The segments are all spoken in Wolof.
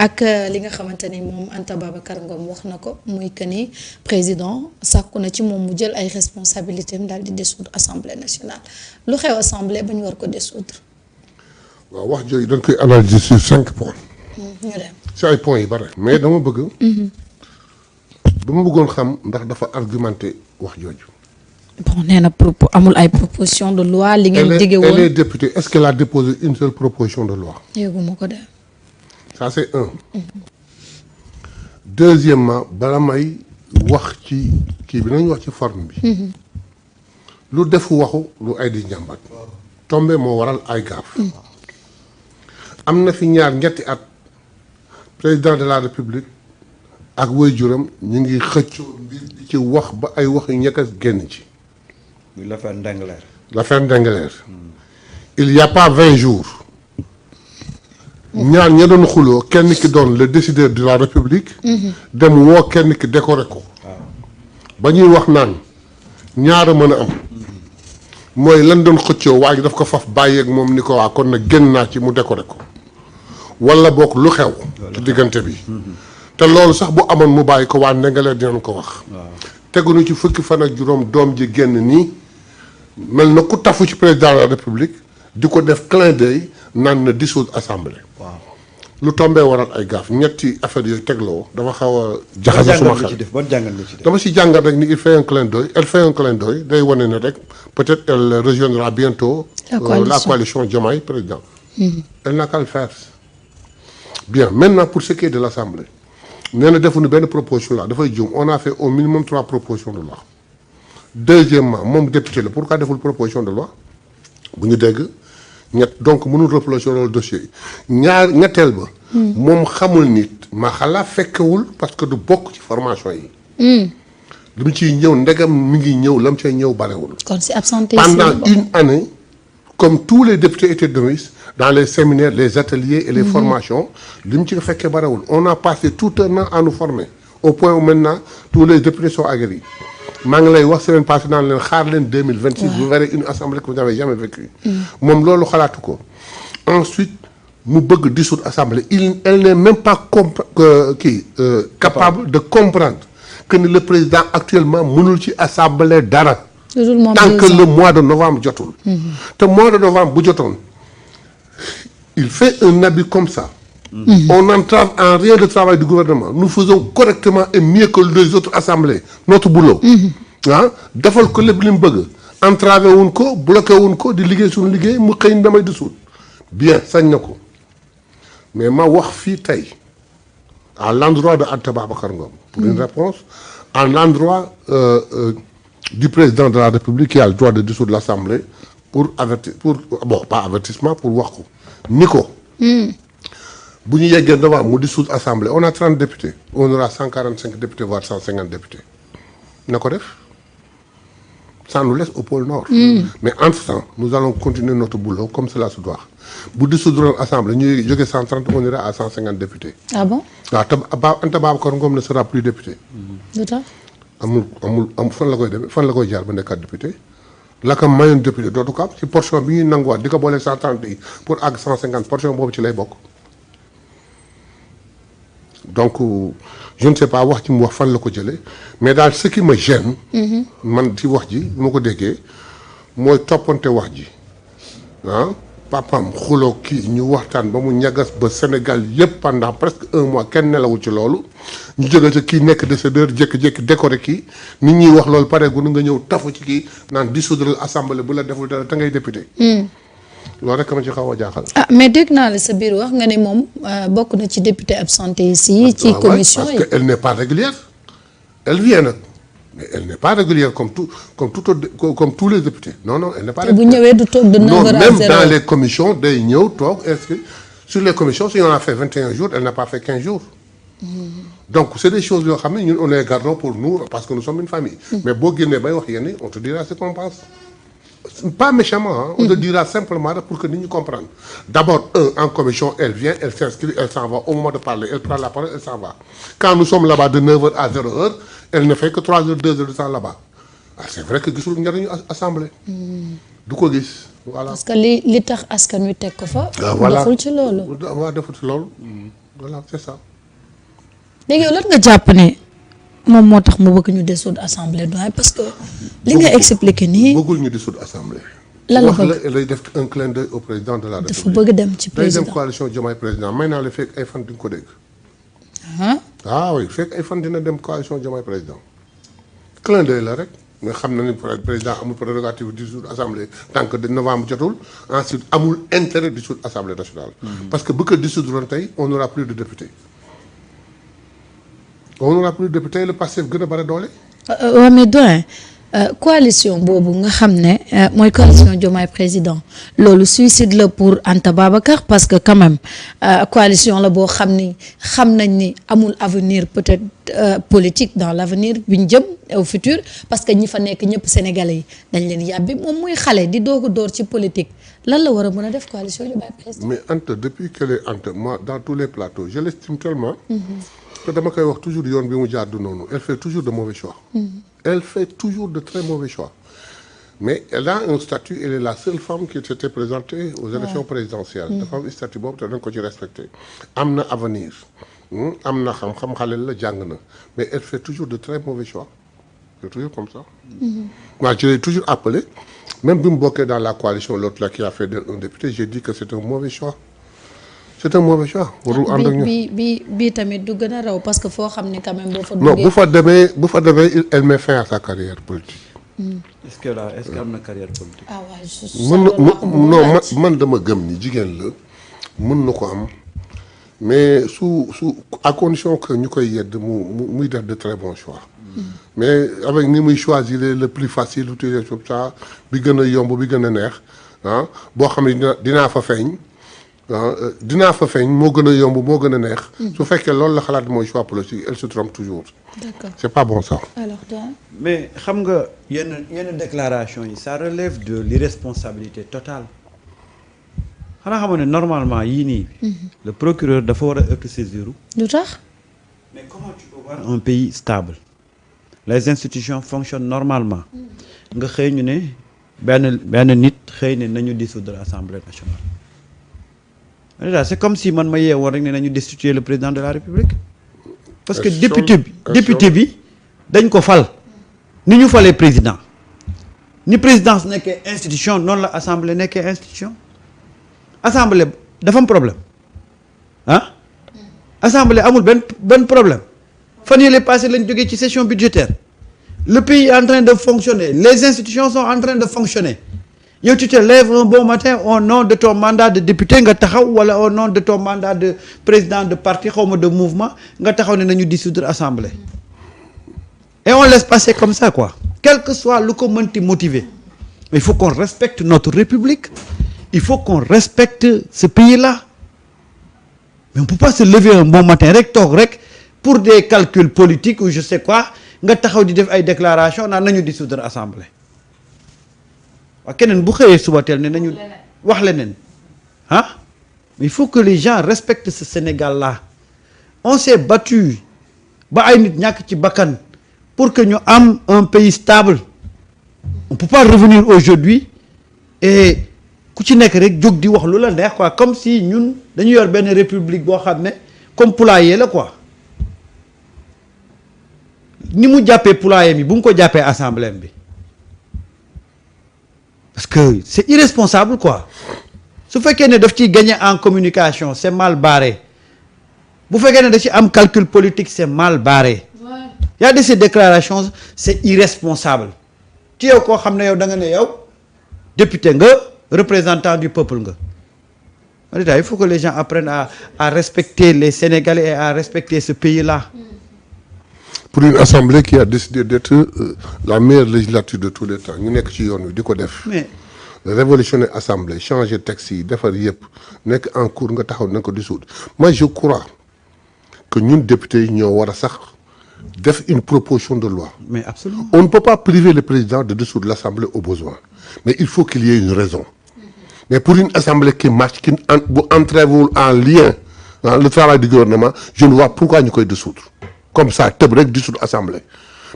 ak li nga xamante ni moom Anta Babacar Ngom wax na ko muy que ni président sàkku na ci moom mu jël ay responsabilités am daal di dissoudre assemblée nationale lu xew assemblée ba ñu war ko dissoudre. waaw wax jooju dañ koy analyser sur 5 points. ñu dem si ay points yi bare. mais dama bëgg. dama bëggoon xam ndax dafa argumenté wax jooju. bon nee na propos amul ay proposition de loi li ngeen dige woon. elle est députée est-ce qu'elle a déposé une seule proposition de loi. yëguma ko de. ça c'est un. Deuxièmement bala may wax ci kii bi nañu wax ci forme bi. lu defu waxu lu ay di njàmbat. tombé moo waral ay gaaf. am na fi ñaar ñetti at président de la république ak waajuram ñu ngi xëccoo mbir di ci wax ba ay wax yu ñekkas génn ci. muy l'affaire Ndingler. l'affaire Ndingler. il y a pas 20 jours. ñaar ña doon xuloo kenn ki doon le décideur de la république. dem woo kenn ki décoré ko. ba ñuy wax naan ñaara mën a am. mooy lan doon xëccoo waa ji daf ko faf bàyyeeg moom ni ko waa kon nag génn naa ci mu décoré ko. wala boog lu xew. ci diggante bi. te loolu sax bu amoon mu bàyyi ko waa Ndingler dinañ ko wax. teguñu ci fukki fan ak juróom doom ji génn nii mel na ku tafu ci président de la république di ko def clin d'œil naan na dissoudre assemblée. waaw lu tombee waral ay gaaf ñetti affaire yooyu tegloo dafa xaw a. jaxase suma xel ban jàngat nga ci def dama si jàngat rek ni il fait un clin d'œil elle fait un clin d'œil day wane ne rek peut-être elle rejoindra bientôt. la coalition Diomaye président. elle n'a qu'à le faire. bien maintenant pour ce qui est de l'assemblée. nee na defuñu benn proposition la dafay juum on a fait au minimum 3 propositions de loi. Deuxièmement moom député la pourquoi deful proposition de loi bu ñu dégg ñett donc mënul reprocher loolu dossier yi ñetteel ba. moom xamul nit ma xalaa fekkewul parce que du bokk ci formation yi. lu mu ciy ñëw ndegam mi ngi ñëw la mu cay ñëw barewul. kon si absenté pendant une année comme tous les députés étaient de service dans les séminaires les ateliers et les formations li mu ci fekkee barewul on a passé tout un an à nous former au point où maintenant tous les députés sont aguerris maa ngi lay wax semaine passée naan leen xaar leen 2026 vous verrez une assemblée que vous n'avez jamais vécue moom loolu xalaatu ko ensuite mu bëgg dissoudre assemblée elle n'est même pas capable de comprendre que ni le président actuellement mënul ci assemblée dara tant que le mois de novembre jotul te mois de novembre bu jotoon il fait un habit comme ça. On n'entrave en rien le travail du gouvernement. Nous faisons correctement et mieux que les autres assemblées notre boulot. ah defal ko lépp li mu bëgg. entravé wuñ ko bloqué wuñ ko di liggéey suñu liggéey mu xëy damay dissoudre. bien sañ na ko mais ma wax fii tey à l'endroit de Anta Babacar Ngom. pour une réponse à l'endroit du président de la République qui a le droit de dissoudre l'Assemblée pour avertir pas avertissement pour wax ko. ni ko bu ñu yeggee novembre mu dissoudre assemblée on a 30 députés on aura 145 députés voire 150 députés na ko def ça nous laisse au pôle nord. mais entre-temps nous allons continuer notre boulot comme cela se doit bu dissoudre assemblée ñu jógee 130 on ira à 150 députés. ah bon waaw te Anta Babacar Ngom ne sera plus député. lu tax amul fan la koy demee fan la koy jaar ba nekkaat député. la ko mayoon député dootu ko am ci portion bi ñuy nanguwaat di ko boole 130 yi pour àgg 150 portion boobu ci lay bokk donc je ne sais pas wax ci mu wax fan la ko jëlee mais daal ce qui me gêne. man ci wax ji bu ma ko déggee mooy toppante wax ji ah papam xuloo kii ñu waxtaan ba mu ñagas ba Sénégal yëpp pendant presque 1 mois kenn nelawul ci loolu ñu jóge ca kii nekk décideur jékki-jékki décoré kii nit ñi wax loolu pare gu nga ñëw tafu ci kii naan dissoudre assemblée bu la deful dara te ngay député. loolu rek ma ci xaw a jaaxal. ah mais dégg naa la sa biir wax nga ne moom bokk na ci député absenté ici ci commission yi parce que elle n'est pas régulière elle vient nag mais elle n'est pas régulière comme tous les députés non elle n'est pas régulière. bu ñëwee du toog de 9h à 0h non même dans les commissions day ñëw toog inscrit sur les commissions si on a fait 21 jours elle n'a pas fait 15 jours. donc c'est des choses yoo xam ne ñun on les gardons pour nous parce que nous sommes une famille. mais boo génnee bay wax yenn on te dira ce qu'on pense. pas méchamment hein, on te dira simplement pour que nit ñi comprendre d'abord en commission elle vient elle s'inscrit elle s'en va au moment de parler elle prend la parole elle s'en va quand nous sommes là-bas de 9h à 0h elle ne fait que 3 heures 2 heures de temps là-bas c'est vrai que gisul njëriñu assemblée du ko gis voilà parce que li tax askan wi teg ko fa voilà deful ci loolu waaw deful ci loolu voilà c'est ça. léegi yow lan nga jàpp ne moom moo tax mu bëgg ñu dissoudre assemblée doyen parce que li nga expliqué nii. bëggul ñu dissoudre assemblée. lan la wax bëgg la lay def un clin d'œil au président de la dafa République. bëgg dem ci day président dem coalition Diomaye président may naa la fekk ay fan di nga ko dégg. ah oui fekk ay fan dina dem coalition Diomaye président. clin d'œil la rek nga xam na ni président amul prérogative di dissoudre assemblée tant que de novembre jotul ensuite amul intérêt di dissoudre assemblée nationale. parce que bu ko dissoudre tey on n'aura plus de députés. on n'aura plus de députés le Pastef gën a bare doole. waaw mais doyen coalition boobu nga xam ne mooy coalition Diomaye président loolu suicide la pour Anta Babacar parce que quand même coalition la boo xam nañ ni amul avenir peut-être politique dans l'avenir bi ñu jëm au futur parce que ñi fa nekk ñëpp sénégalais yi dañ leen yàbbi moom muy xale di doog a door ci politique lan la war a mën a def coalition Diomaye président. mais Anta depuis qu'elle est Anta moi dans tous les plateaux je l'estime tellement. que dama koy wax toujours yoon bi mu jaar du noonu elle fait toujours de mauvais choix. Elle fait toujours de très mauvais choix. Mais elle a un statut, elle est la seule femme qui s'était présentée aux élections présidentielles. dafa am statut boobu te da nga ko ci respecté. am na avenir. am na xam-xam xale la jàng na mais elle fait toujours de très mauvais choix. C'est toujours comme ça. Moi je l'ai toujours appelé même bi mu bokkee dans la coalition l'autre là qui a fait un député j'ai dit que c'est un mauvais choix. C'est un mauvais choix. warul ànd ak ñun bi tamit du gën a raw parce que foo xam ne quand même boo fa. non bu fa demee elle met fin à sa carrière politique. est-ce que am na carrière politique. ah waaw man dama gëm ni jigéen la mën na ko am mais su à condition que ñu koy yedd muy def de très bons choix. mais avec ni muy choisir le plus facile utiliser comme ça bi gën a yomb bi gën a neex boo xam ne dinaa fa feeñ. dinaa fa feeñ moo gën a yomb moo gën a neex. su fekkee loolu la xalaat mooy choix politique elle se trompe toujours. D'accord. C'est pas bon ça. alors toi. mais xam nga yenn déclaration yi ça relève de l'irresponsabilité totale xanaa xamoon ne normalement yii nii. le procureur dafa war a autosaisir. lu tax. mais comment tu peux voir un pays stable les institutions fonctionnent normalement nga xëy ñu ne benn nit xëy ne nañu dissoudre l'Assemblée nationale. C'est comme si man ma yeewoon rek ne nañu destituer le président de la République parce que député bi dañ ko fal ni ñu falee président ni présidence nekkee institution noonu la assemblée nekkee institution assemblée dafa am problème assemblée amul benn problème fan yële passé lañ jógee ci session budgétaire le pays est en train de fonctionner les institutions sont en train de fonctionner yow tu te lèves un bon matin au nom de ton mandat de député nga taxaw wala au nom de ton mandat de président de parti xawma de mouvement nga taxaw ne nañu dissoudre assemblée et on laisse passer comme ça quoi quel que soit lu ko mënti motiver mais il faut qu'on respecte notre république il faut qu'on respecte ce pays-là mais on peut pas se lever un bon matin rek toog rek pour des calculs politiques ou je sais quoi nga taxaw di def ay déclarations naan nañu dissoudre assemblée waaw keneen bu xëyee suba teel ne nañu wax leneen mais il faut que les gens respectent ce Sénégal-là on s'est battu ba ay nit ñàkk ci bakkan pour que ñu am un pays stable on peut pas revenir aujourd'hui et ku ci nekk rek jóg di wax lu la neex quoi comme si ñun dañu yor benn république boo xam ne comme poulailler la quoi ni mu jàppee poulailler bi bu mu ko jàppee assemblée bi parce que c'est irresponsable quoi su fekkee ne daf ciy gagner en communication c'est mal barré bu fekkee ne daf ci am calcul politique c'est mal barré y a de ces déclarations c'est irresponsable ci yow koo xam ne yow da nga ne yow député nga représentant du peuple nga il faut que les gens apprennent à respecter les Sénégalais et à respecter ce pays-là. Pour une assemblée qui a décidé d'être la meilleure législature de tous les temps ñu nekk ci yoon wi di ko def. mais révolutionner assemblée changer texte yi defar yëpp nekk en cours nga taxaw na ko dissoudre moi je crois que ñun députés yi ñoo war a sax def une proposition de loi. mais absolument. On ne peut pas priver le président de dissoudre l'assemblée au besoin mais il faut qu'il y ait une raison mais pour une assemblée qui marche qui bu entrèvewul en lien le travail du gouvernement je ne vois pourquoi ñu koy dissoudre. Comme ça tëb rek dissoudre assemblée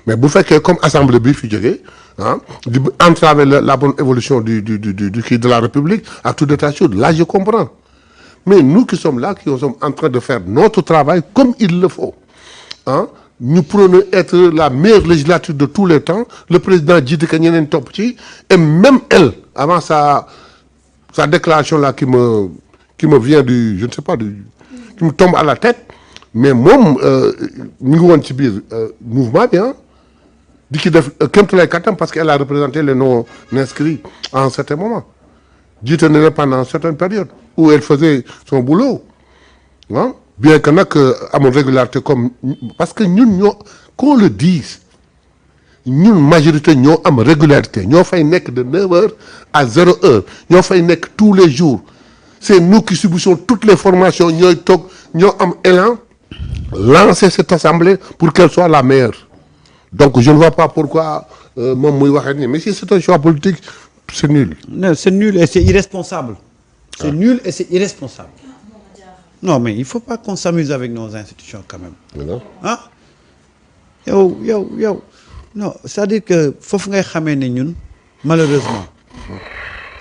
mais bu fekkee comme assemblée bi fi jógee di entraver la bonne évolution du kii de la république à tout état de choses là je comprends mais nous qui sommes là, qui sommes en train de faire notre travail comme il le faut, hein, nous prenons être la meilleure législature de tous les temps. Le président dit que nous sommes top petit, et même elle, avant sa déclaration là qui me vient du, je ne sais pas, qui me tombe à la tête, mais moi, nous avons un mouvement bien, dit qu'il parce qu'elle a représenté les non inscrits à un certain moment. Dit pendant une certaine période où elle faisait son boulot. Hein? Bien qu'il y a une régularité comme. Parce que nous, qu'on le dise, nous, majorité, nous avons une régularité. Nous faisons de 9h à 0h. Nous faisons tous les jours. C'est nous qui subissons toutes les formations. Nous avons élan lancer cette assemblée pour qu'elle soit la meilleure. Donc je ne vois pas pourquoi mais si c'est un choix politique, c'est nul. Non, c'est nul et c'est irresponsable. C'est nul et c'est irresponsable. Non, mais il ne faut pas qu'on s'amuse avec nos institutions quand même. Non. Hein? Yo. Non, c'est-à-dire que faut que malheureusement,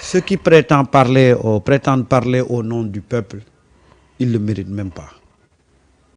ceux qui prétendent parler au nom du peuple, ils ne le méritent même pas.